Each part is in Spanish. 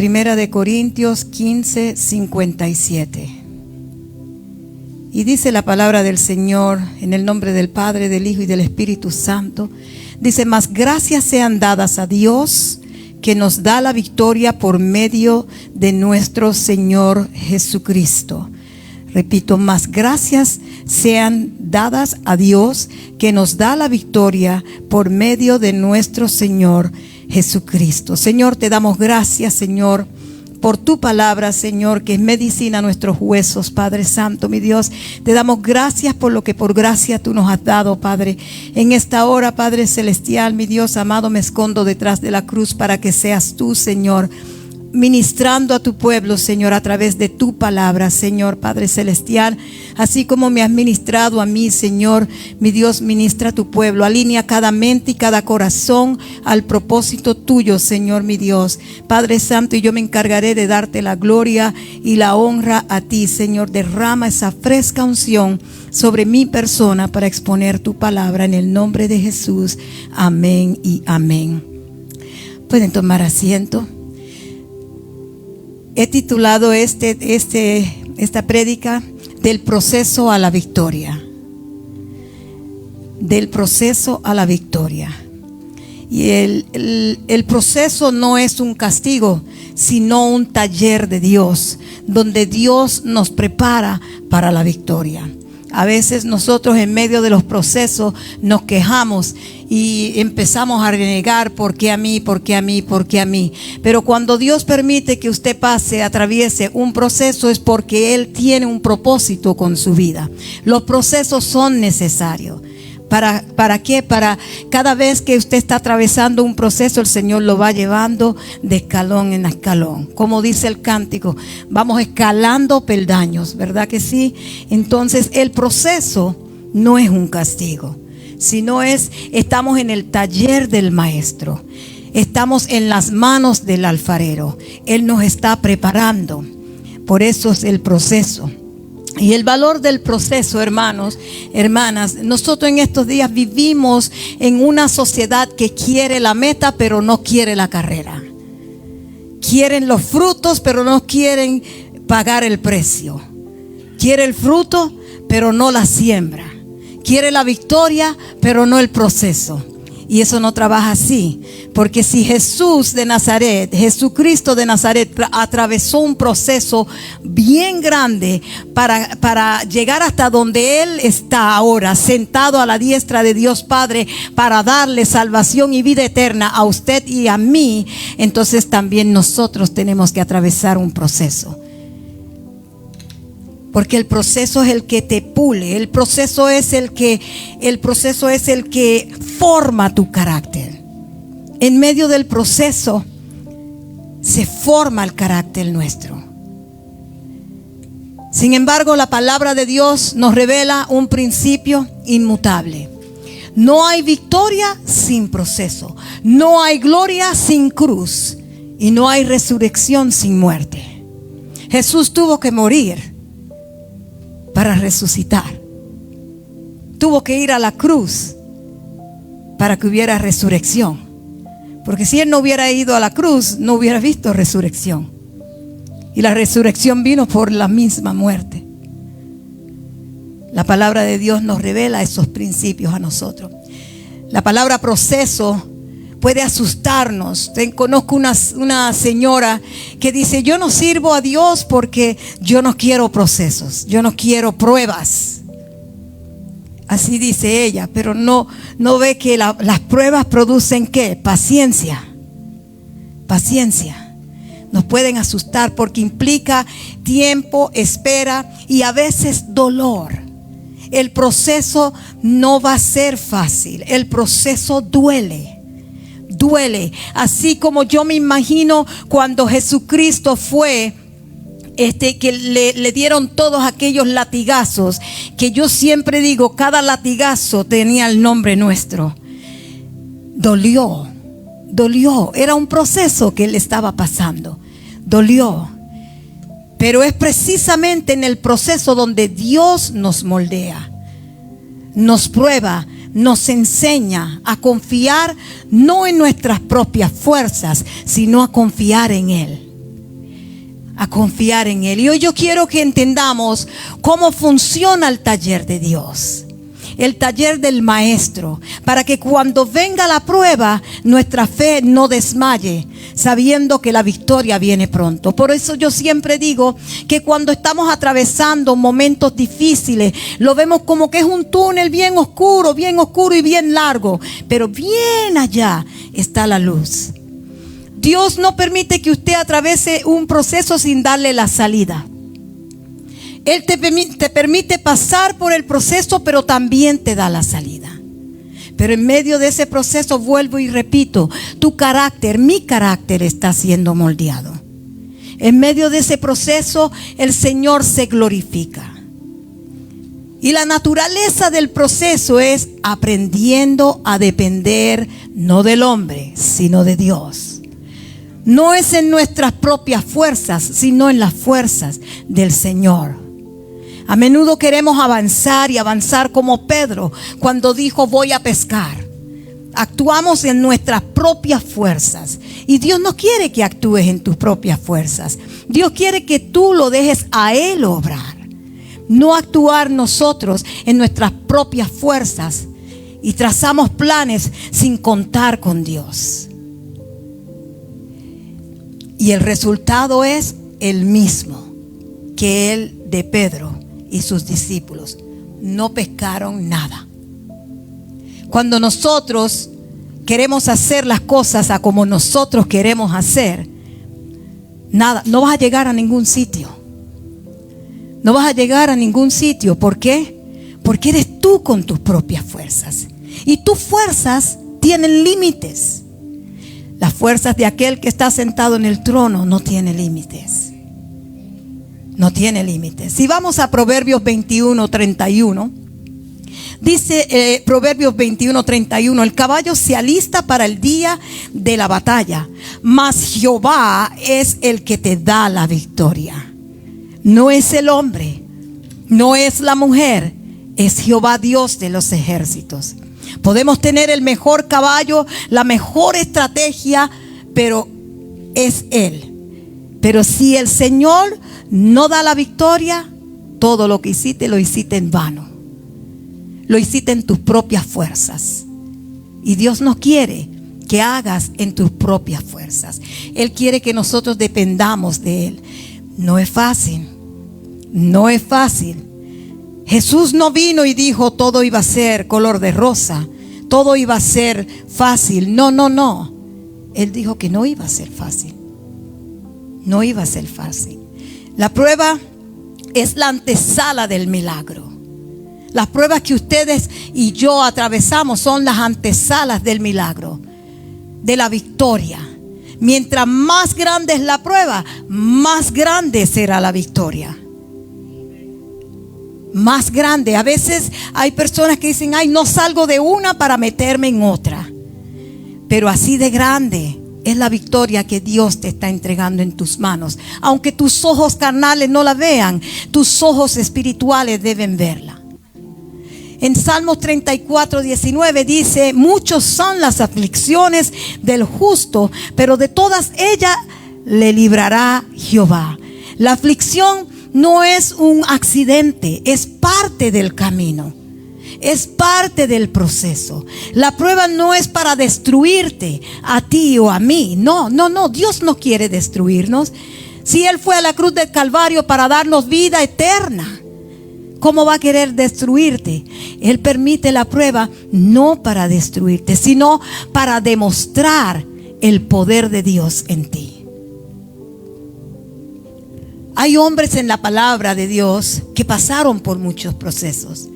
Primera de Corintios 15:57. Y dice la palabra del Señor en el nombre del Padre, del Hijo y del Espíritu Santo. Dice: mas gracias sean dadas a Dios, que nos da la victoria por medio de nuestro Señor Jesucristo. Repito, más gracias sean dadas a Dios, que nos da la victoria por medio de nuestro Señor Jesucristo. Señor, te damos gracias, Señor, por tu palabra, Señor, que es medicina a nuestros huesos, Padre Santo, mi Dios. Te damos gracias por lo que por gracia tú nos has dado, Padre. En esta hora, Padre Celestial, mi Dios amado, me escondo detrás de la cruz para que seas tú, Señor, ministrando a tu pueblo, Señor, a través de tu palabra, Señor, Padre Celestial. Así como me has ministrado a mí, Señor, mi Dios, ministra a tu pueblo. Alinea cada mente y cada corazón al propósito tuyo, Señor, mi Dios. Padre Santo, y yo me encargaré de darte la gloria y la honra a ti, Señor. Derrama esa fresca unción sobre mi persona para exponer tu palabra en el nombre de Jesús. Amén y amén. Pueden tomar asiento. He titulado esta prédica del proceso a la victoria. Del proceso a la victoria. Y el proceso no es un castigo, sino un taller de Dios, donde Dios nos prepara para la victoria. A veces nosotros en medio de los procesos nos quejamos y empezamos a renegar: ¿por qué a mí? ¿Por qué a mí? ¿Por qué a mí? Pero cuando Dios permite que usted atraviese un proceso, es porque Él tiene un propósito con su vida. Los procesos son necesarios. ¿Para qué? Para cada vez que usted está atravesando un proceso, el Señor lo va llevando de escalón en escalón. Como dice el cántico, vamos escalando peldaños, ¿verdad que sí? Entonces el proceso no es un castigo, sino estamos en el taller del maestro. Estamos en las manos del alfarero. Él nos está preparando. Por eso es el proceso. Y el valor del proceso, hermanos, hermanas, nosotros en estos días vivimos en una sociedad que quiere la meta, pero no quiere la carrera. Quieren los frutos, pero no quieren pagar el precio. Quiere el fruto, pero no la siembra. Quiere la victoria, pero no el proceso. Y eso no trabaja así, porque si Jesucristo de Nazaret atravesó un proceso bien grande para llegar hasta donde Él está ahora, sentado a la diestra de Dios Padre, para darle salvación y vida eterna a usted y a mí, entonces también nosotros tenemos que atravesar un proceso. Porque el proceso es el que te pule, el proceso es el que forma tu carácter. En medio del proceso se forma el carácter nuestro. Sin embargo, la palabra de Dios nos revela un principio inmutable. No hay victoria sin proceso, no hay gloria sin cruz, y no hay resurrección sin muerte. Jesús tuvo que morir para resucitar. Tuvo que ir a la cruz para que hubiera resurrección. Porque si Él no hubiera ido a la cruz, no hubiera visto resurrección. Y la resurrección vino por la misma muerte. La palabra de Dios nos revela esos principios a nosotros. La palabra proceso puede asustarnos. Conozco una señora que dice: yo no sirvo a Dios porque yo no quiero procesos, yo no quiero pruebas. Así dice ella, pero no ve que las pruebas producen ¿qué? Paciencia. Paciencia. Nos pueden asustar porque implica tiempo, espera y a veces dolor. El proceso no va a ser fácil. El proceso duele. Así como yo me imagino cuando Jesucristo fue, que le dieron todos aquellos latigazos, que yo siempre digo, cada latigazo tenía el nombre nuestro. Dolió. Era un proceso que él estaba pasando. Dolió. Pero es precisamente en el proceso donde Dios nos moldea, nos prueba, nos enseña a confiar no en nuestras propias fuerzas, sino a confiar en Él. a confiar en Él. Y hoy yo quiero que entendamos cómo funciona el taller de Dios, el taller del maestro, para que cuando venga la prueba, nuestra fe no desmaye, sabiendo que la victoria viene pronto. Por eso yo siempre digo que cuando estamos atravesando momentos difíciles, lo vemos como que es un túnel bien oscuro y bien largo, pero bien allá está la luz. Dios no permite que usted atraviese un proceso sin darle la salida. Él te permite pasar por el proceso, pero también te da la salida. Pero en medio de ese proceso, vuelvo y repito, tu carácter, mi carácter está siendo moldeado. En medio de ese proceso, el Señor se glorifica. Y la naturaleza del proceso es aprendiendo a depender no del hombre, sino de Dios. No es en nuestras propias fuerzas, sino en las fuerzas del Señor. A menudo queremos avanzar y avanzar como Pedro cuando dijo voy a pescar. Actuamos en nuestras propias fuerzas y Dios no quiere que actúes en tus propias fuerzas. Dios quiere que tú lo dejes a Él obrar, no actuar nosotros en nuestras propias fuerzas y trazamos planes sin contar con Dios. Y el resultado es el mismo que el de Pedro y sus discípulos. No pescaron nada. Cuando nosotros queremos hacer las cosas a como nosotros queremos hacer, nada, no vas a llegar a ningún sitio. No vas a llegar a ningún sitio. ¿Por qué? Porque eres tú con tus propias fuerzas. Y tus fuerzas tienen límites. Las fuerzas de aquel que está sentado en el trono no tienen límites. No tiene límites. Si vamos a Proverbios 21:31, dice Proverbios 21:31, el caballo se alista para el día de la batalla, mas Jehová es el que te da la victoria. No es el hombre, no es la mujer, es Jehová Dios de los ejércitos. Podemos tener el mejor caballo, la mejor estrategia, pero es Él. Pero si el Señor no da la victoria, todo lo que hiciste lo hiciste en vano. Lo hiciste en tus propias fuerzas. Y Dios no quiere que hagas en tus propias fuerzas. Él quiere que nosotros dependamos de Él. No es fácil. No es fácil. Jesús no vino y dijo todo iba a ser color de rosa, todo iba a ser fácil. No. Él dijo que no iba a ser fácil. No iba a ser fácil. La prueba es la antesala del milagro. Las pruebas que ustedes y yo atravesamos son las antesalas del milagro, de la victoria. Mientras más grande es la prueba, más grande será la victoria. Más grande. A veces hay personas que dicen, ay, no salgo de una para meterme en otra. Pero así de grande es la victoria que Dios te está entregando en tus manos. Aunque tus ojos carnales no la vean, tus ojos espirituales deben verla. En Salmos 34:19 dice, muchos son las aflicciones del justo, pero de todas ellas le librará Jehová. La aflicción no es un accidente, es parte del camino, es parte del proceso. La prueba no es para destruirte a ti o a mí. No, Dios no quiere destruirnos. Si Él fue a la cruz del Calvario para darnos vida eterna, ¿cómo va a querer destruirte? Él permite la prueba no para destruirte, sino para demostrar el poder de Dios en ti. Hay hombres en la palabra de Dios que pasaron por muchos procesos.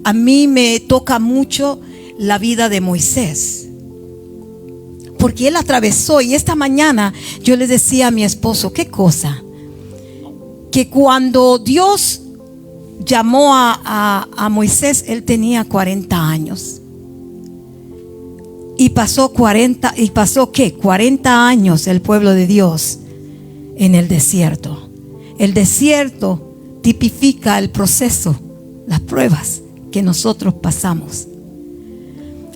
A mí me toca mucho la vida de Moisés, porque él atravesó. Y esta mañana yo le decía a mi esposo, ¿qué cosa? Que cuando Dios llamó a Moisés, él tenía 40 años. Y pasó 40 años el pueblo de Dios en el desierto. El desierto tipifica el proceso, las pruebas que nosotros pasamos.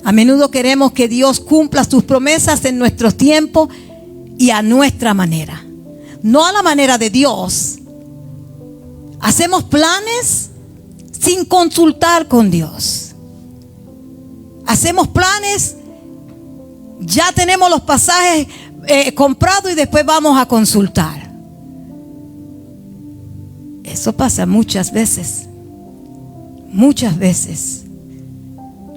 A menudo queremos que Dios cumpla sus promesas en nuestro tiempo y a nuestra manera. no a la manera de Dios. Hacemos planes sin consultar con Dios. Hacemos planes, ya tenemos los pasajes comprados y después vamos a consultar. Eso pasa muchas veces. Muchas veces.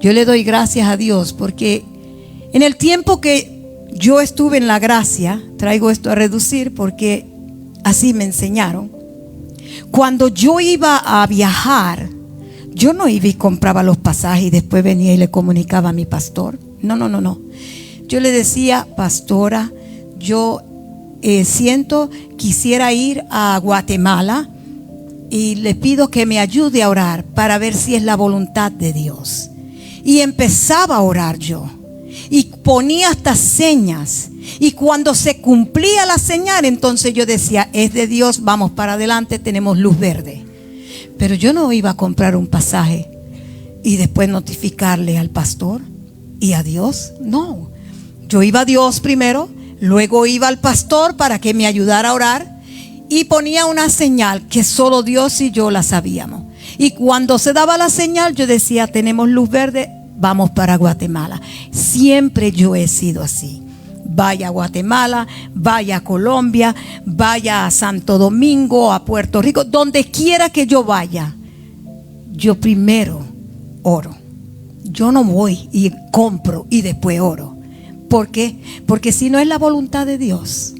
Yo le doy gracias a Dios porque en el tiempo que yo estuve en la gracia, traigo esto a reducir porque así me enseñaron. Cuando yo iba a viajar, yo no iba y compraba los pasajes y después venía y le comunicaba a mi pastor. No. Yo le decía: pastora, yo quisiera ir a Guatemala y le pido que me ayude a orar para ver si es la voluntad de Dios. Y empezaba a orar yo y ponía hasta señas, y cuando se cumplía la señal, entonces yo decía: es de Dios, vamos para adelante, tenemos luz verde. Pero yo no iba a comprar un pasaje y después notificarle al pastor y a Dios. No, yo iba a Dios primero, luego iba al pastor para que me ayudara a orar, y ponía una señal que solo Dios y yo la sabíamos. Y cuando se daba la señal, yo decía: tenemos luz verde, vamos para Guatemala. Siempre yo he sido así. Vaya a Guatemala, vaya a Colombia, vaya a Santo Domingo, a Puerto Rico, donde quiera que yo vaya, yo primero oro. Yo no voy y compro y después oro. ¿Por qué? Porque si no es la voluntad de Dios,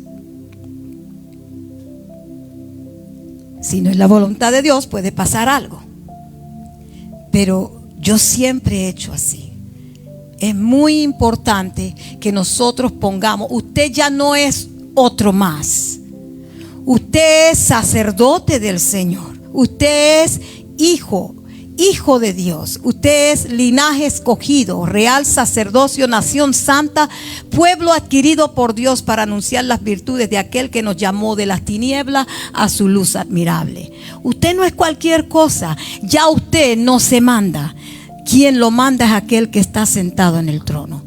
si no es la voluntad de Dios, puede pasar algo. Pero yo siempre he hecho así. Es muy importante que nosotros pongamos: usted ya no es otro más. Usted es sacerdote del Señor. Usted es hijo de Dios. Usted es linaje escogido, real sacerdocio, nación santa, pueblo adquirido por Dios para anunciar las virtudes de aquel que nos llamó de las tinieblas a su luz admirable. Usted no es cualquier cosa. Ya usted no se manda. Quien lo manda es aquel que está sentado en el trono.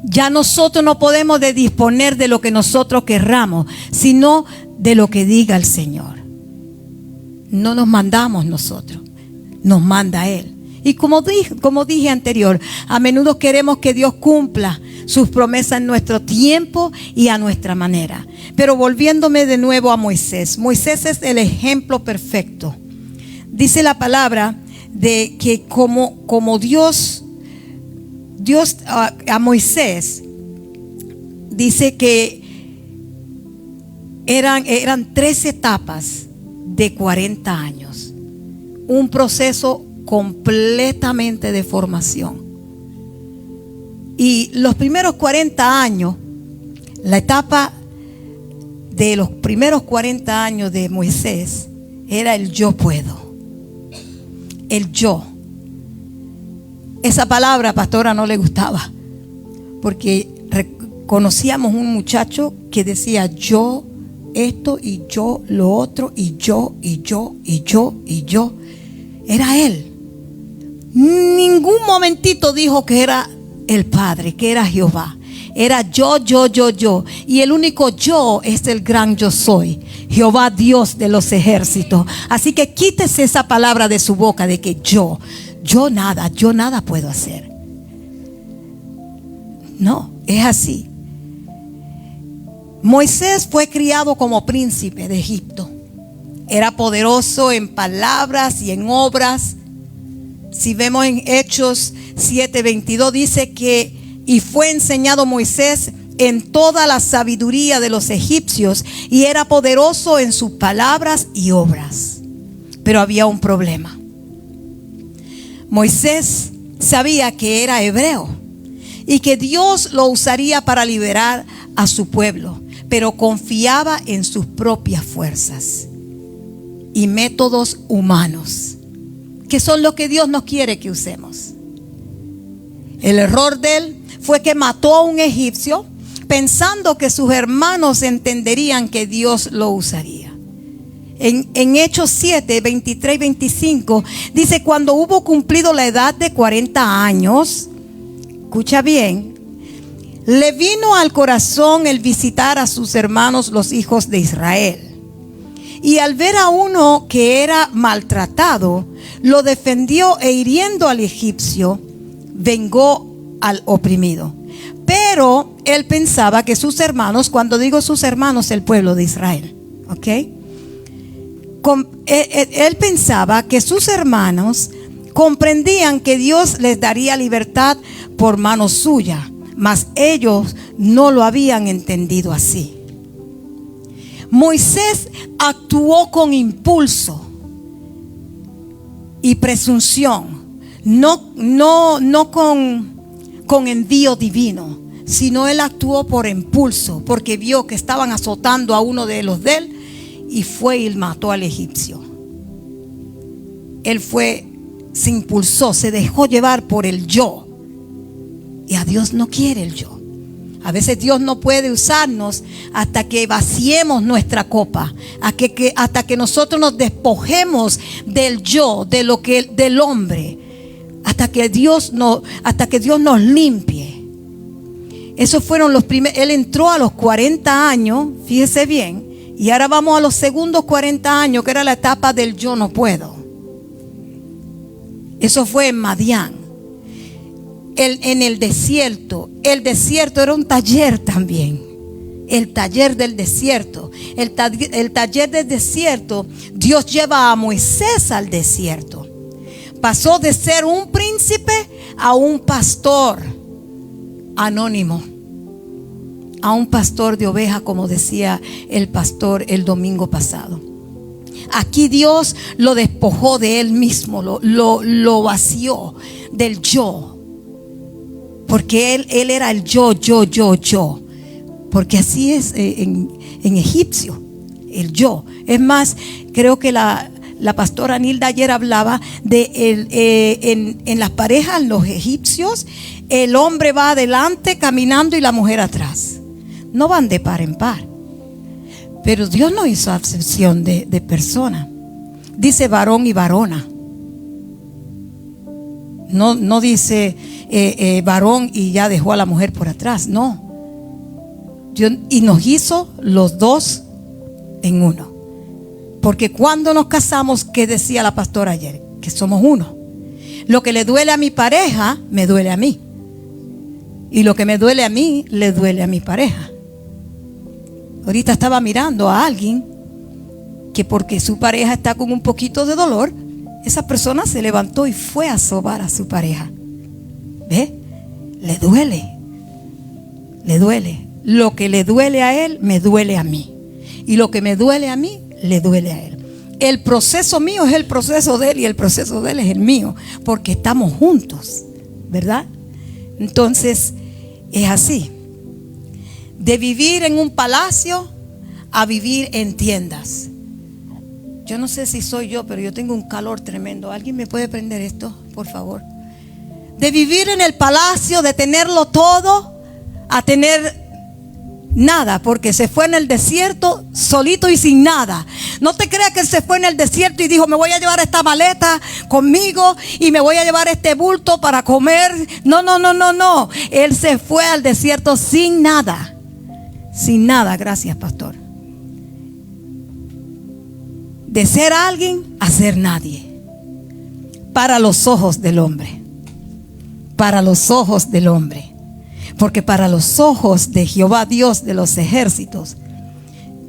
Ya nosotros no podemos disponer de lo que nosotros querramos, sino de lo que diga el Señor. No nos mandamos nosotros, nos manda Él. Y como dije anterior, a menudo queremos que Dios cumpla sus promesas en nuestro tiempo y a nuestra manera. Pero volviéndome de nuevo a Moisés. Moisés es el ejemplo perfecto. Dice la palabra de que como Dios a Moisés dice que eran 3 etapas de 40 años, un proceso completamente de formación. Y los primeros 40 años, la etapa de los primeros 40 años de Moisés era el yo puedo. El yo. Esa palabra, pastora, no le gustaba, porque conocíamos un muchacho que decía: yo esto y yo lo otro y yo y yo y yo y yo. Era él. Ningún momentito dijo que era el Padre, que era Jehová. Era yo. Y el único yo es el gran yo soy, Jehová Dios de los ejércitos. Así que quítese esa palabra de su boca de que yo nada puedo hacer. No, es así. Moisés fue criado como príncipe de Egipto. Era poderoso en palabras y en obras. Si vemos en Hechos 7:22, dice que y fue enseñado Moisés en toda la sabiduría de los egipcios, y era poderoso en sus palabras y obras. Pero había un problema. Moisés sabía que era hebreo y que Dios lo usaría para liberar a su pueblo, pero confiaba en sus propias fuerzas y métodos humanos, que son lo que Dios no quiere que usemos. El error de él fue que mató a un egipcio pensando que sus hermanos entenderían que Dios lo usaría. En Hechos 7, 23 y 25 dice: cuando hubo cumplido la edad de 40 años, escucha bien, le vino al corazón el visitar a sus hermanos, los hijos de Israel. Y al ver a uno que era maltratado, lo defendió e hiriendo al egipcio, vengó al oprimido. Pero él pensaba que sus hermanos, cuando digo sus hermanos, el pueblo de Israel, ¿ok? Él pensaba que sus hermanos comprendían que Dios les daría libertad por mano suya, mas ellos no lo habían entendido así. Moisés actuó con impulso y presunción, no con envío divino, sino él actuó por impulso, porque vio que estaban azotando a uno de los de él y fue y mató al egipcio. Él se impulsó, se dejó llevar por el yo, y a Dios no quiere el yo. A veces Dios no puede usarnos hasta que vaciemos nuestra copa, hasta que nosotros nos despojemos del yo, del hombre, hasta que Dios nos limpie. Esos fueron los primeros. Él entró a los 40 años, fíjese bien, y ahora vamos a los segundos 40 años, que era la etapa del yo no puedo. Eso fue en Madián. En el desierto. El desierto era un taller también. El taller del desierto. El taller del desierto. Dios lleva a Moisés al desierto. Pasó de ser un príncipe a un pastor anónimo. A un pastor de ovejas, como decía el pastor el domingo pasado. Aquí Dios lo despojó de él mismo, lo vació del yo. Porque él era el yo. Porque así es en egipcio, el yo. Es más, creo que la pastora Nilda ayer hablaba de en las parejas, los egipcios, el hombre va adelante caminando y la mujer atrás. No van de par en par. Pero Dios no hizo acepción de persona. Dice varón y varona. No dice varón y ya dejó a la mujer por atrás. No. Y nos hizo los dos en uno. Porque cuando nos casamos, ¿qué decía la pastora ayer? Que somos uno. Lo que le duele a mi pareja, me duele a mí. Y lo que me duele a mí, le duele a mi pareja. Ahorita estaba mirando a alguien que porque su pareja está con un poquito de dolor, esa persona se levantó y fue a sobar a su pareja. ¿Ve? Le duele. Le duele. Lo que le duele a él, me duele a mí. Y lo que me duele a mí, le duele a él. El proceso mío es el proceso de él y el proceso de él es el mío, porque estamos juntos, ¿verdad? Entonces, es así. De vivir en un palacio a vivir en tiendas. Yo no sé si soy yo, pero yo tengo un calor tremendo. ¿Alguien me puede prender esto, por favor? De vivir en el palacio, de tenerlo todo, a tener nada, porque se fue en el desierto solito y sin nada. No te creas que él se fue en el desierto y dijo: me voy a llevar esta maleta conmigo y me voy a llevar este bulto para comer. No. Él se fue al desierto sin nada. Sin nada, gracias, pastor. De ser alguien a ser nadie. Para los ojos del hombre. Para los ojos del hombre. Porque para los ojos de Jehová, Dios de los ejércitos,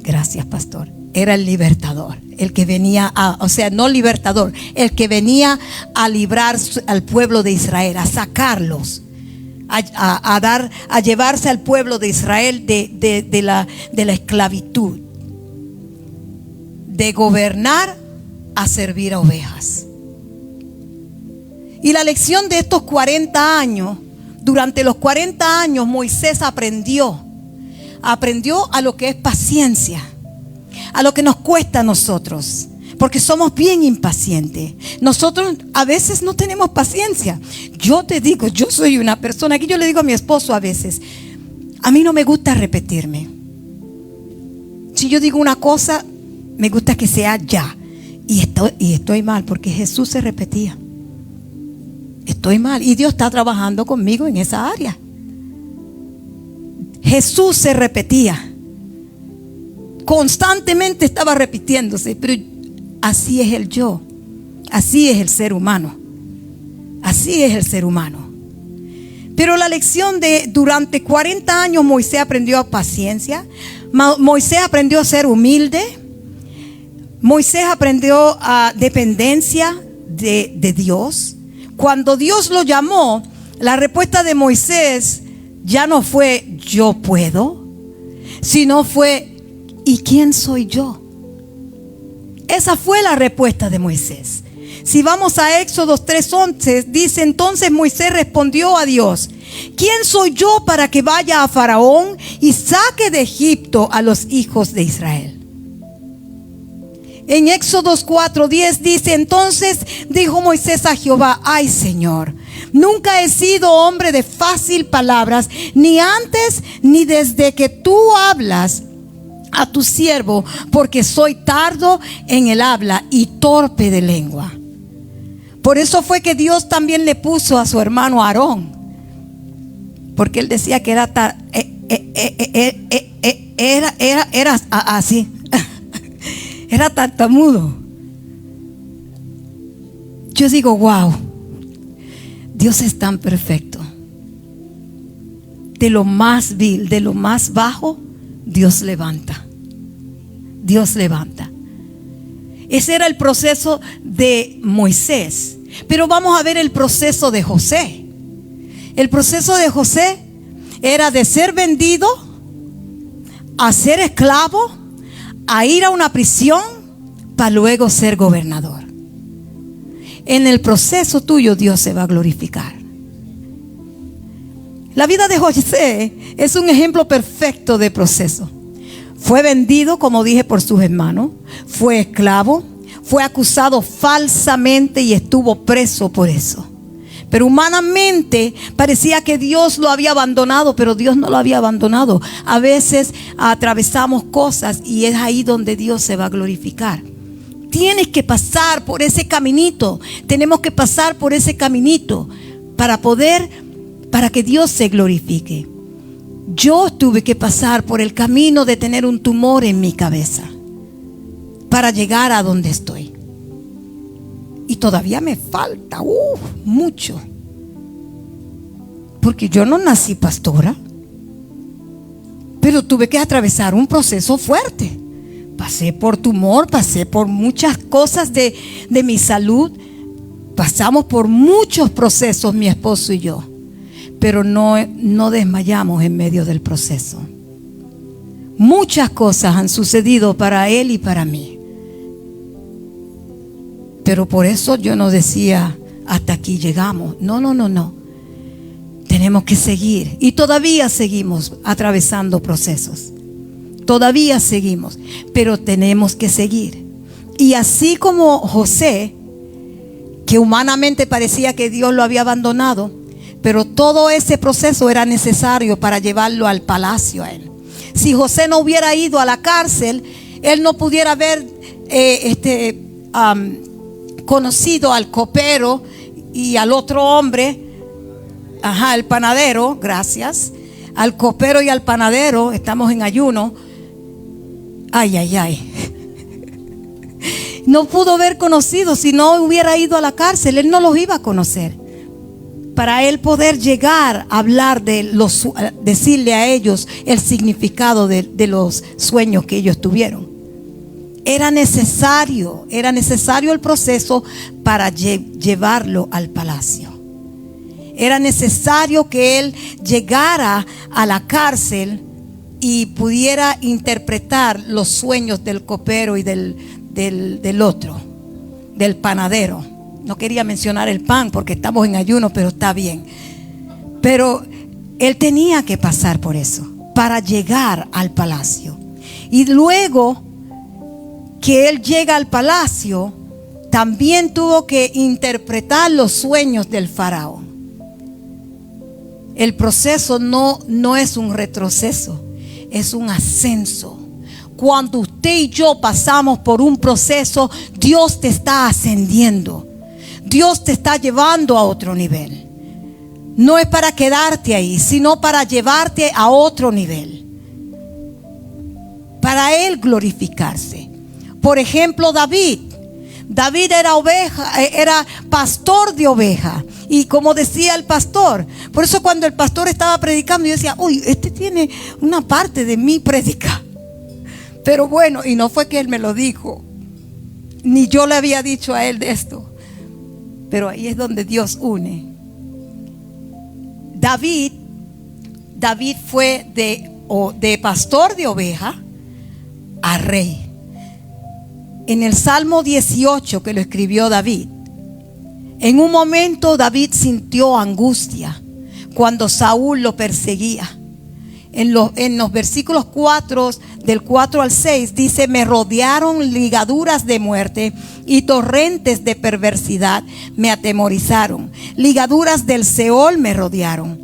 gracias, pastor, era el libertador. El que venía no libertador, el que venía a librar al pueblo de Israel, a sacarlos. A llevarse al pueblo de Israel de la esclavitud, de gobernar a servir a ovejas. Y la lección de estos 40 años, durante los 40 años Moisés aprendió a lo que es paciencia, a lo que nos cuesta a nosotros. Porque somos bien impacientes. Nosotros a veces no tenemos paciencia. Yo te digo, yo soy una persona que yo le digo a mi esposo a veces: a mí no me gusta repetirme. Si yo digo una cosa, me gusta que sea ya. Y estoy mal, porque Jesús se repetía. Estoy mal. Y Dios está trabajando conmigo en esa área. Jesús se repetía. Constantemente estaba repitiéndose, pero así es el yo. Así es el ser humano. Así es el ser humano. Pero la lección de durante 40 años Moisés aprendió paciencia. Moisés aprendió a ser humilde. Moisés aprendió a dependencia de Dios. Cuando Dios lo llamó, la respuesta de Moisés ya no fue yo puedo, sino fue ¿y quién soy yo? Esa fue la respuesta de Moisés. Si vamos a Éxodo 3:11, dice: entonces Moisés respondió a Dios: ¿quién soy yo para que vaya a Faraón y saque de Egipto a los hijos de Israel? En Éxodo 4:10 dice: entonces dijo Moisés a Jehová: ay, Señor, nunca he sido hombre de fácil palabras, ni antes ni desde que tú hablas a tu siervo, porque soy tardo en el habla y torpe de lengua. Por eso fue que Dios también le puso a su hermano Aarón, porque él decía que era así, era tartamudo. Yo digo, wow, Dios es tan perfecto. De lo más vil, de lo más bajo, Dios levanta. Dios levanta. Ese era el proceso de Moisés. Pero vamos a ver el proceso de José. El proceso de José era de ser vendido, a ser esclavo, a ir a una prisión, para luego ser gobernador. En el proceso tuyo Dios se va a glorificar. La vida de José es un ejemplo perfecto de proceso. Fue vendido, como dije, por sus hermanos. Fue esclavo. Fue acusado falsamente y estuvo preso por eso. Pero humanamente parecía que Dios lo había abandonado, pero Dios no lo había abandonado. A veces atravesamos cosas y es ahí donde Dios se va a glorificar. Tienes que pasar por ese caminito. Tenemos que pasar por ese caminito para que Dios se glorifique. Yo tuve que pasar por el camino de tener un tumor en mi cabeza para llegar a donde estoy. Y todavía me falta mucho. Porque yo no nací pastora, pero tuve que atravesar un proceso fuerte. Pasé por tumor, pasé por muchas cosas de mi salud. Pasamos por muchos procesos, mi esposo y yo. Pero no desmayamos en medio del proceso. Muchas cosas han sucedido para él y para mí. Pero por eso yo no decía hasta aquí llegamos. No. Tenemos que seguir. Y todavía seguimos atravesando procesos. Todavía seguimos. Pero tenemos que seguir. Y así como José, que humanamente parecía que Dios lo había abandonado, pero todo ese proceso era necesario para llevarlo al palacio a él. Si José no hubiera ido a la cárcel, él no pudiera haber conocido al copero y al otro hombre, el panadero, gracias, al copero y al panadero. Estamos en ayuno. Ay. No pudo haber conocido si no hubiera ido a la cárcel. Él no los iba a conocer. Para él poder llegar a hablar decirle a ellos el significado de los sueños que ellos tuvieron. Era necesario el proceso para llevarlo al palacio. Era necesario que él llegara a la cárcel y pudiera interpretar los sueños del copero y del otro, del panadero. No quería mencionar el pan porque estamos en ayuno, pero está bien. Pero él tenía que pasar por eso para llegar al palacio. Y luego que él llega al palacio, también tuvo que interpretar los sueños del faraón. El proceso no es un retroceso, es un ascenso. Cuando usted y yo pasamos por un proceso, Dios te está ascendiendo. Dios te está llevando a otro nivel. no es para quedarte ahí, sino para llevarte a otro nivel, para Él glorificarse. Por ejemplo, David era oveja, era pastor de oveja. Y como decía el pastor, por eso cuando el pastor estaba predicando, yo decía, uy, este tiene una parte de mi prédica. Pero bueno, y no fue que él me lo dijo, ni yo le había dicho a él de esto. Pero ahí es donde Dios une. David fue de pastor de oveja a rey. En el Salmo 18 que lo escribió David, en un momento David sintió angustia cuando Saúl lo perseguía. En los versículos 4, del 4 al 6, dice: me rodearon ligaduras de muerte y torrentes de perversidad me atemorizaron. Ligaduras del Seol me rodearon.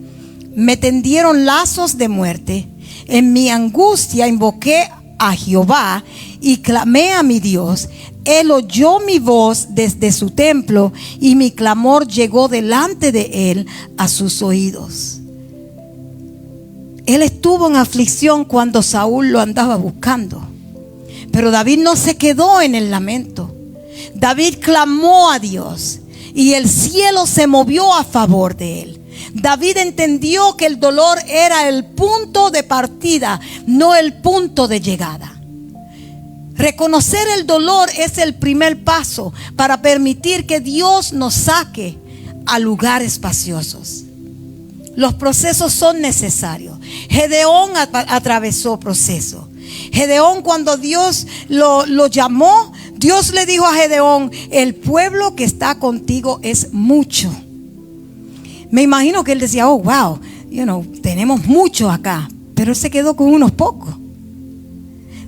Me tendieron lazos de muerte. En mi angustia invoqué a Jehová y clamé a mi Dios. Él oyó mi voz desde su templo y mi clamor llegó delante de él a sus oídos. Él estuvo en aflicción cuando Saúl lo andaba buscando, pero David no se quedó en el lamento. David clamó a Dios y el cielo se movió a favor de él. David entendió que el dolor era el punto de partida, no el punto de llegada. Reconocer el dolor es el primer paso para permitir que Dios nos saque a lugares espaciosos. Los procesos son necesarios. Gedeón atravesó proceso. Gedeón, cuando Dios lo llamó, Dios le dijo a Gedeón: el pueblo que está contigo es mucho. Me imagino que él decía: oh, wow, tenemos mucho acá. Pero él se quedó con unos pocos.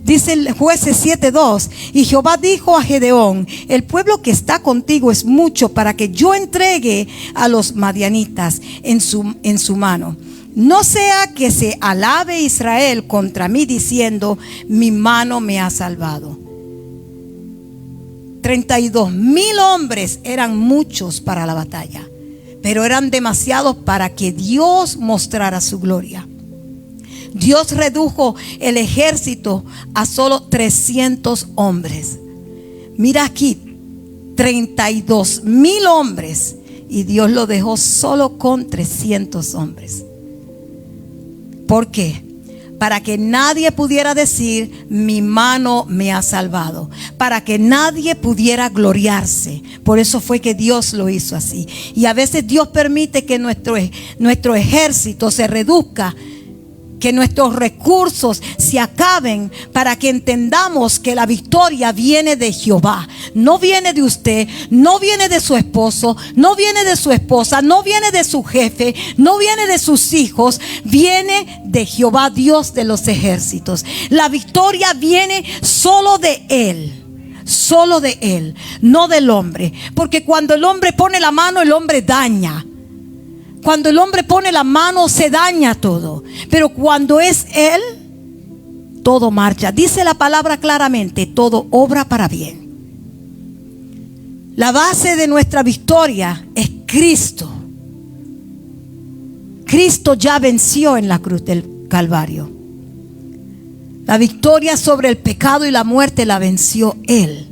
Dice el Jueces 7:2: y Jehová dijo a Gedeón: el pueblo que está contigo es mucho para que yo entregue a los madianitas en su mano. No sea que se alabe Israel contra mí diciendo: mi mano me ha salvado. 32,000 hombres eran muchos para la batalla, pero eran demasiados para que Dios mostrara su gloria. Dios redujo el ejército a solo 300 hombres. Mira aquí, 32,000 hombres, y Dios lo dejó solo con 300 hombres. ¿Por qué? Para que nadie pudiera decir: mi mano me ha salvado. Para que nadie pudiera gloriarse. Por eso fue que Dios lo hizo así. Y a veces Dios permite que nuestro ejército se reduzca, que nuestros recursos se acaben, para que entendamos que la victoria viene de Jehová. No viene de usted, no viene de su esposo, no viene de su esposa, no viene de su jefe, no viene de sus hijos. Viene de Jehová, Dios de los ejércitos. La victoria viene solo de Él. Solo de Él, no del hombre. Porque cuando el hombre pone la mano, el hombre daña. Cuando el hombre pone la mano, se daña todo. Pero cuando es Él, todo marcha. Dice la palabra claramente: todo obra para bien. La base de nuestra victoria es Cristo. Cristo ya venció en la cruz del Calvario. La victoria sobre el pecado y la muerte la venció Él,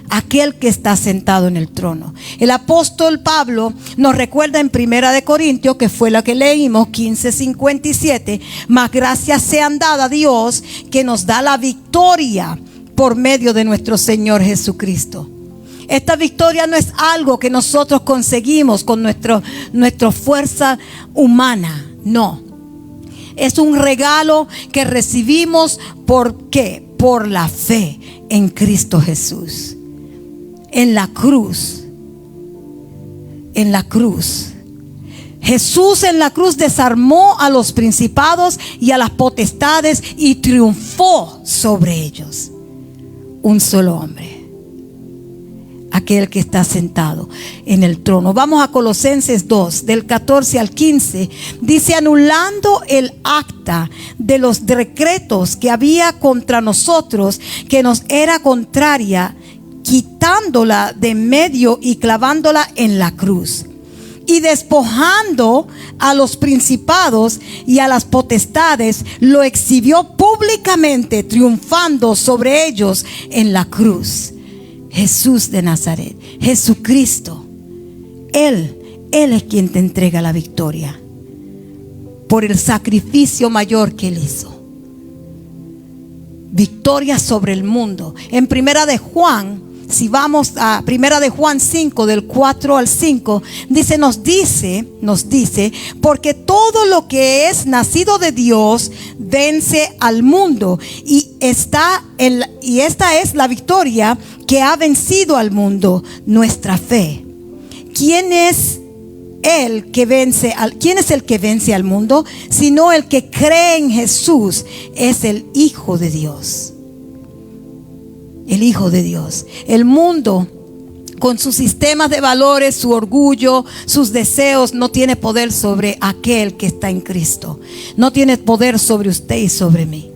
aquel que está sentado en el trono. El apóstol Pablo nos recuerda en 1 Corintios, que fue la que leímos, 15:57: mas gracias sean dadas a Dios, que nos da la victoria por medio de nuestro Señor Jesucristo. Esta victoria no es algo que nosotros conseguimos con nuestra fuerza humana, no. Es un regalo que recibimos. ¿Por qué? Por la fe en Cristo Jesús. En la cruz. Jesús en la cruz desarmó a los principados y a las potestades y triunfó sobre ellos. Un solo hombre, aquel que está sentado en el trono. Vamos a Colosenses 2, del 14 al 15. Dice: anulando el acta de los decretos que había contra nosotros, que nos era contraria, quitándola de medio y clavándola en la cruz. y despojando a los principados y a las potestades, lo exhibió públicamente, triunfando sobre ellos en la cruz. Jesús de Nazaret, Jesucristo, Él es quien te entrega la victoria por el sacrificio mayor que Él hizo. Victoria sobre el mundo. En Primera de Juan, si vamos a Primera de Juan 5, del 4 al 5, nos dice, porque todo lo que es nacido de Dios vence al mundo, y esta es la victoria que ha vencido al mundo, nuestra fe. ¿Quién es el que vence al mundo? Sino el que cree en Jesús, es el Hijo de Dios. El Hijo de Dios. El mundo, con sus sistemas de valores, su orgullo, sus deseos, no tiene poder sobre aquel que está en Cristo. No tiene poder sobre usted y sobre mí.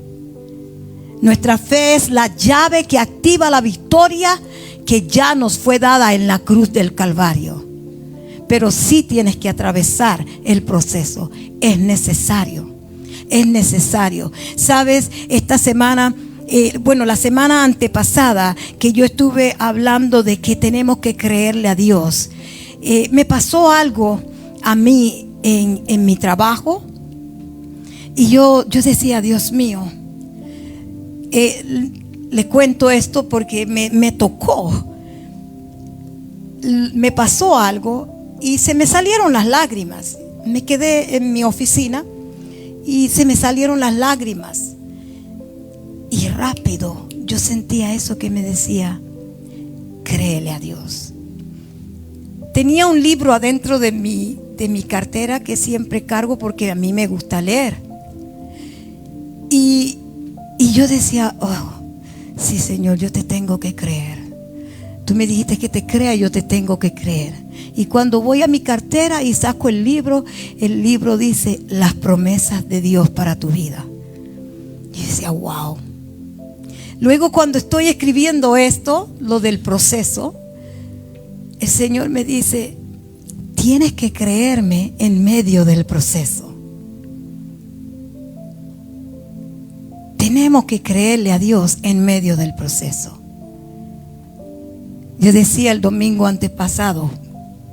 Nuestra fe es la llave que activa la victoria que ya nos fue dada en la cruz del Calvario. Pero sí tienes que atravesar el proceso. Es necesario. Es necesario. Sabes, esta semana, la semana antepasada, que yo estuve hablando de que tenemos que creerle a Dios, me pasó algo a mí en mi trabajo. Y yo decía, Dios mío, le cuento esto porque me tocó. Me pasó algo y se me salieron las lágrimas. Me quedé en mi oficina y se me salieron las lágrimas. Y rápido yo sentía eso que me decía, créele a Dios. Tenía un libro adentro de mi cartera que siempre cargo porque a mí me gusta leer. Y yo decía, oh, sí, Señor, yo te tengo que creer. Tú me dijiste que te crea, yo te tengo que creer. Y cuando voy a mi cartera y saco el libro dice las promesas de Dios para tu vida. Y yo decía, wow. Luego, cuando estoy escribiendo esto, lo del proceso, el Señor me dice, tienes que creerme en medio del proceso. Tenemos que creerle a Dios en medio del proceso. Yo decía el domingo antepasado,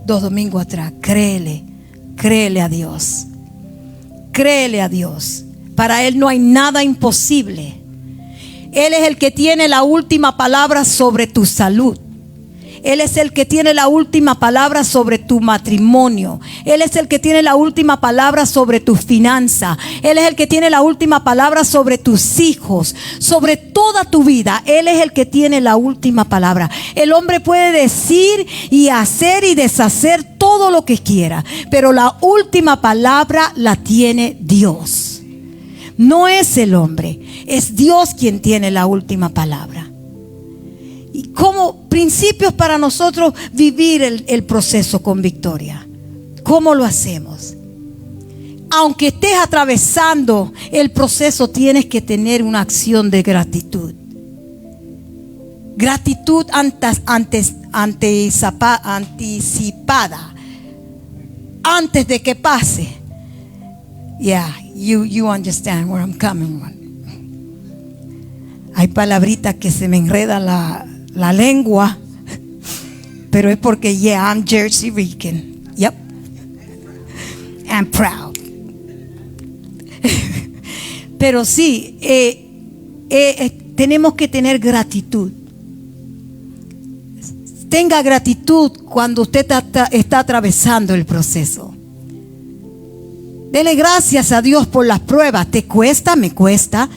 2 domingos atrás, créele a Dios. Créele a Dios. Para Él no hay nada imposible. Él es el que tiene la última palabra sobre tu salud. Él es el que tiene la última palabra sobre tu matrimonio. Él es el que tiene la última palabra sobre tu finanza. Él es el que tiene la última palabra sobre tus hijos, sobre toda tu vida. Él es el que tiene la última palabra. El hombre puede decir y hacer y deshacer todo lo que quiera, pero la última palabra la tiene Dios. No es el hombre, es Dios quien tiene la última palabra. Y como principios para nosotros vivir el proceso con victoria. ¿Cómo lo hacemos? Aunque estés atravesando el proceso, tienes que tener una acción de gratitud. Gratitud anticipada. Antes de que pase. Yeah, you understand where I'm coming from. Hay palabritas que se me enreda la lengua, pero es porque I'm Jersey Rican. Yep. I'm proud. Pero sí, tenemos que tener gratitud. Tenga gratitud cuando usted está atravesando el proceso. Dele gracias a Dios por las pruebas. ¿Te cuesta? Me cuesta.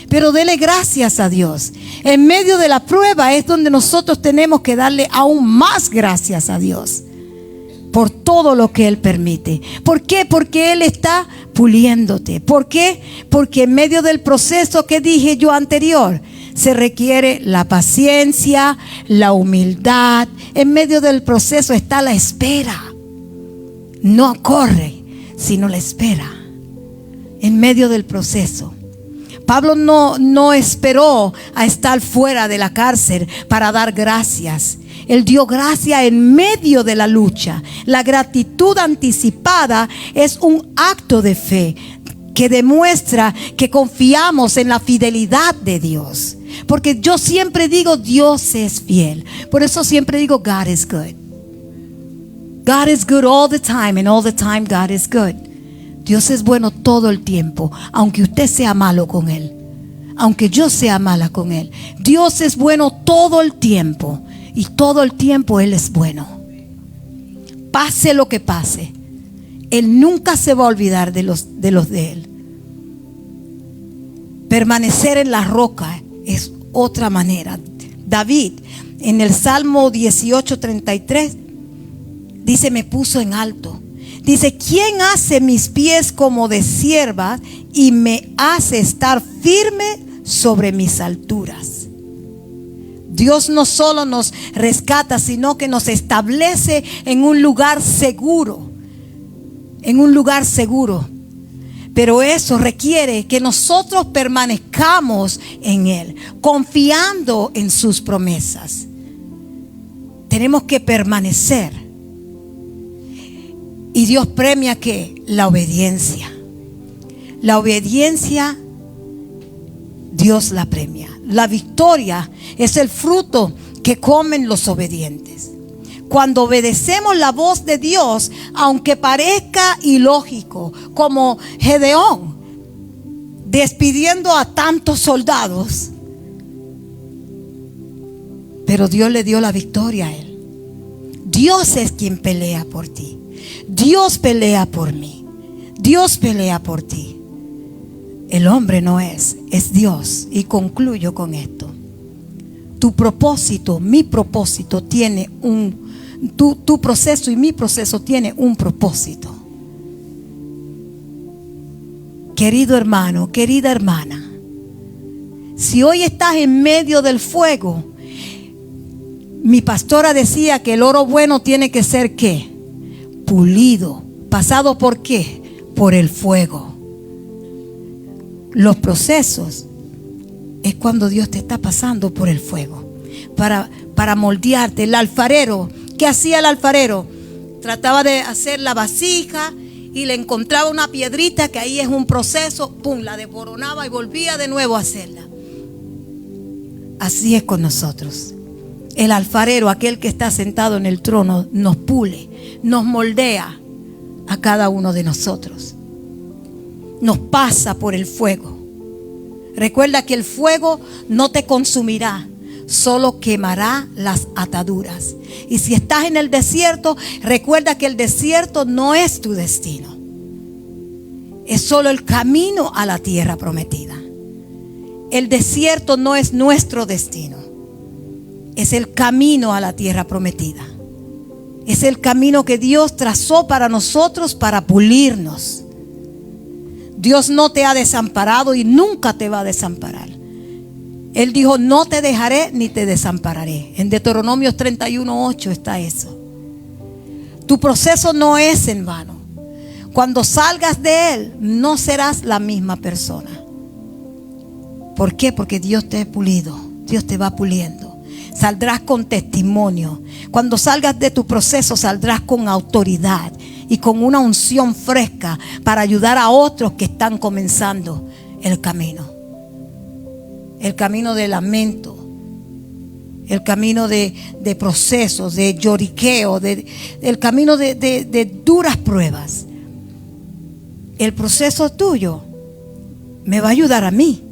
Pero dele gracias a Dios. En medio de la prueba es donde nosotros tenemos que darle aún más gracias a Dios por todo lo que Él permite. ¿Por qué? Porque Él está puliéndote. ¿Por qué? Porque en medio del proceso que dije yo anterior, se requiere la paciencia, la humildad. En medio del proceso está la espera. No corre, sino la espera. En medio del proceso. Pablo no esperó a estar fuera de la cárcel para dar gracias. Él dio gracia en medio de la lucha. La gratitud anticipada es un acto de fe que demuestra que confiamos en la fidelidad de Dios. Porque yo siempre digo, Dios es fiel. Por eso siempre digo, God is good. God is good all the time, and all the time God is good. Dios es bueno todo el tiempo, aunque usted sea malo con Él, aunque yo sea mala con Él. Dios es bueno todo el tiempo, y todo el tiempo Él es bueno. Pase lo que pase, Él nunca se va a olvidar de los de Él. Permanecer en la roca es otra manera. David, en el Salmo 18:33, dice: me puso en alto. Dice: ¿quién hace mis pies como de sierva y me hace estar firme sobre mis alturas? Dios no solo nos rescata, sino que nos establece en un lugar seguro. En un lugar seguro. Pero eso requiere que nosotros permanezcamos en Él, confiando en sus promesas. Tenemos que permanecer. Y Dios premia ¿qué? La obediencia. La obediencia, Dios la premia. La victoria es el fruto que comen los obedientes. Cuando obedecemos la voz de Dios, aunque parezca ilógico, como Gedeón despidiendo a tantos soldados, pero Dios le dio la victoria a él. Dios es quien pelea por ti. Dios pelea por mí. Dios pelea por ti. El hombre no es Dios. Y concluyo con esto. Tu propósito, mi propósito tiene tu proceso y mi proceso tiene un propósito. Querido hermano, querida hermana, si hoy estás en medio del fuego, mi pastora decía que el oro bueno tiene que ser ¿qué? Pulido. ¿Pasado por qué? Por el fuego. Los procesos es cuando Dios te está pasando por el fuego para moldearte. El alfarero, ¿qué hacía el alfarero? Trataba de hacer la vasija y le encontraba una piedrita, que ahí es un proceso, pum, la desboronaba y volvía de nuevo a hacerla. Así es con nosotros. El alfarero, aquel que está sentado en el trono, nos pule, nos moldea a cada uno de nosotros. Nos pasa por el fuego. Recuerda que el fuego no te consumirá, solo quemará las ataduras. Y si estás en el desierto, recuerda que el desierto no es tu destino. Es solo el camino a la tierra prometida. El desierto no es nuestro destino. Es el camino a la tierra prometida. Es el camino que Dios trazó para nosotros para pulirnos. Dios no te ha desamparado y nunca te va a desamparar. Él dijo: no te dejaré ni te desampararé. En Deuteronomios 31:8 está eso. Tu proceso no es en vano. Cuando salgas de él, no serás la misma persona. ¿Por qué? Porque Dios te ha pulido. Dios te va puliendo. Saldrás con testimonio. Cuando salgas de tu proceso, saldrás con autoridad y con una unción fresca para ayudar a otros que están comenzando el camino. El camino de lamento, el camino de procesos, de lloriqueo, el camino de duras pruebas. El proceso tuyo me va a ayudar a mí.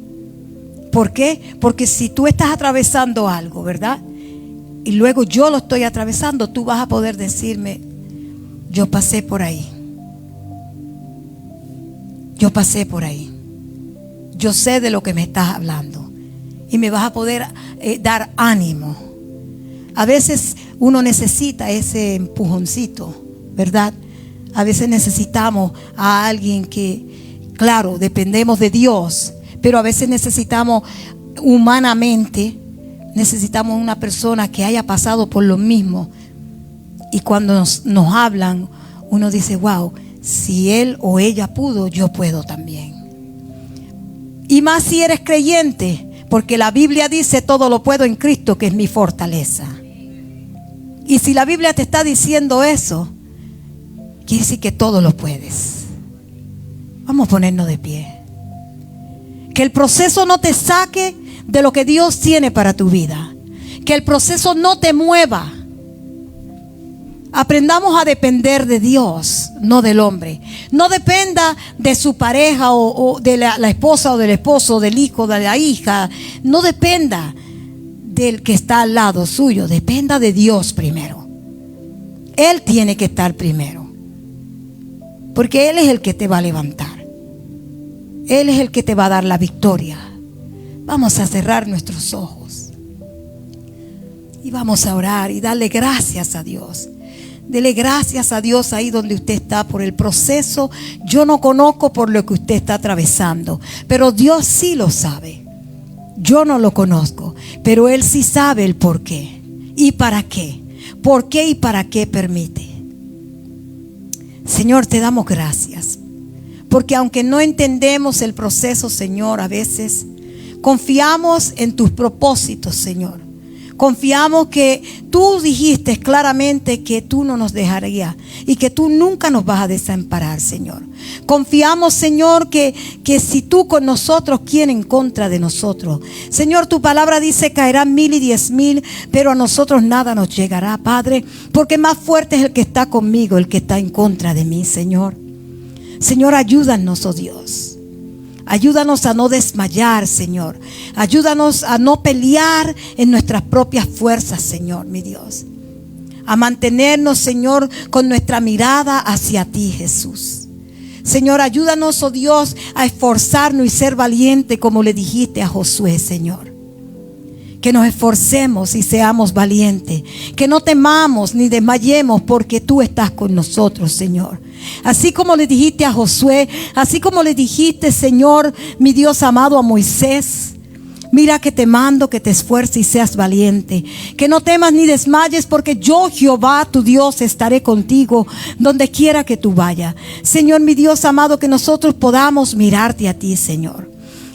¿Por qué? Porque si tú estás atravesando algo, ¿verdad? Y luego yo lo estoy atravesando, tú vas a poder decirme: yo pasé por ahí. Yo pasé por ahí. Yo sé de lo que me estás hablando. Y me vas a poder dar ánimo. A veces uno necesita ese empujoncito, ¿verdad? A veces necesitamos a alguien que, claro, dependemos de Dios, pero a veces necesitamos humanamente, necesitamos una persona que haya pasado por lo mismo. Y cuando nos hablan, uno dice: wow, si él o ella pudo, yo puedo también. Y más si eres creyente, porque la Biblia dice: todo lo puedo en Cristo, que es mi fortaleza. Y si la Biblia te está diciendo eso, quiere decir que todo lo puedes. Vamos a ponernos de pie. Que el proceso no te saque de lo que Dios tiene para tu vida. Que el proceso no te mueva. Aprendamos a depender de Dios, no del hombre. No dependa de su pareja o de la esposa o del esposo, del hijo, de la hija. No dependa del que está al lado suyo. Dependa de Dios primero. Él tiene que estar primero, porque Él es el que te va a levantar. Él es el que te va a dar la victoria. Vamos a cerrar nuestros ojos y vamos a orar y darle gracias a Dios. Dele gracias a Dios ahí donde usted está por el proceso. Yo no conozco por lo que usted está atravesando, pero Dios sí lo sabe. Yo no lo conozco, pero Él sí sabe el por qué y para qué. ¿Por qué y para qué permite? Señor, te damos gracias, porque aunque no entendemos el proceso, Señor, a veces confiamos en tus propósitos, Señor. Confiamos que tú dijiste claramente que tú no nos dejarías y que tú nunca nos vas a desamparar, Señor. Confiamos, Señor, que si tú con nosotros, ¿quién en contra de nosotros? Señor, tu palabra dice: caerán 1000 y 10,000, pero a nosotros nada nos llegará, Padre, porque más fuerte es el que está conmigo, el que está en contra de mí, Señor. Señor, ayúdanos, oh Dios. Ayúdanos a no desmayar, Señor. Ayúdanos a no pelear en nuestras propias fuerzas, Señor, mi Dios. A mantenernos, Señor, con nuestra mirada hacia ti, Jesús. Señor, ayúdanos, oh Dios, a esforzarnos y ser valientes, como le dijiste a Josué, Señor. Que nos esforcemos y seamos valientes. Que no temamos ni desmayemos, porque tú estás con nosotros, Señor. Así como le dijiste a Josué, así como le dijiste, Señor, mi Dios amado, a Moisés. Mira que te mando que te esfuerces y seas valiente. Que no temas ni desmayes, porque yo, Jehová, tu Dios, estaré contigo donde quiera que tú vayas. Señor, mi Dios amado, que nosotros podamos mirarte a ti, Señor.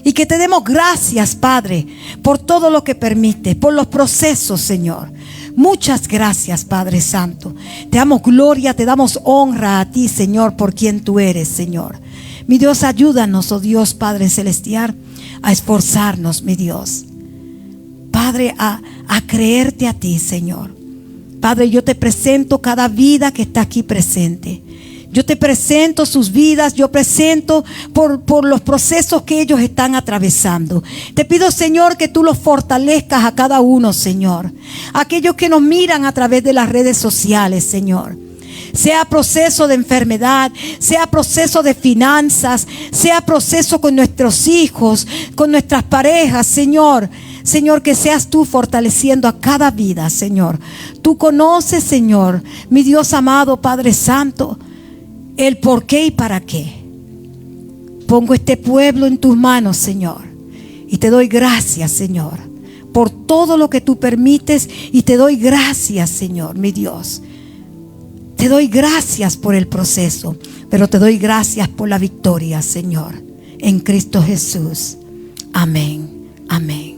Y que te demos gracias, Padre, por todo lo que permite, por los procesos, Señor. Muchas gracias, Padre Santo. Te damos gloria, te damos honra a ti, Señor, por quien tú eres, Señor. Mi Dios, ayúdanos, oh Dios, Padre Celestial, a esforzarnos, mi Dios. Padre, a creerte a ti, Señor. Padre, yo te presento cada vida que está aquí presente. Yo te presento sus vidas, yo presento por los procesos que ellos están atravesando. Te pido, Señor, que tú los fortalezcas a cada uno, Señor. Aquellos que nos miran a través de las redes sociales, Señor. Sea proceso de enfermedad, sea proceso de finanzas, sea proceso con nuestros hijos, con nuestras parejas, Señor. Señor, que seas tú fortaleciendo a cada vida, Señor. Tú conoces, Señor, mi Dios amado, Padre Santo, el por qué y para qué. Pongo este pueblo en tus manos, Señor, y te doy gracias, Señor, por todo lo que tú permites, y te doy gracias, Señor, mi Dios. Te doy gracias por el proceso, pero te doy gracias por la victoria, Señor, en Cristo Jesús. Amén, amén.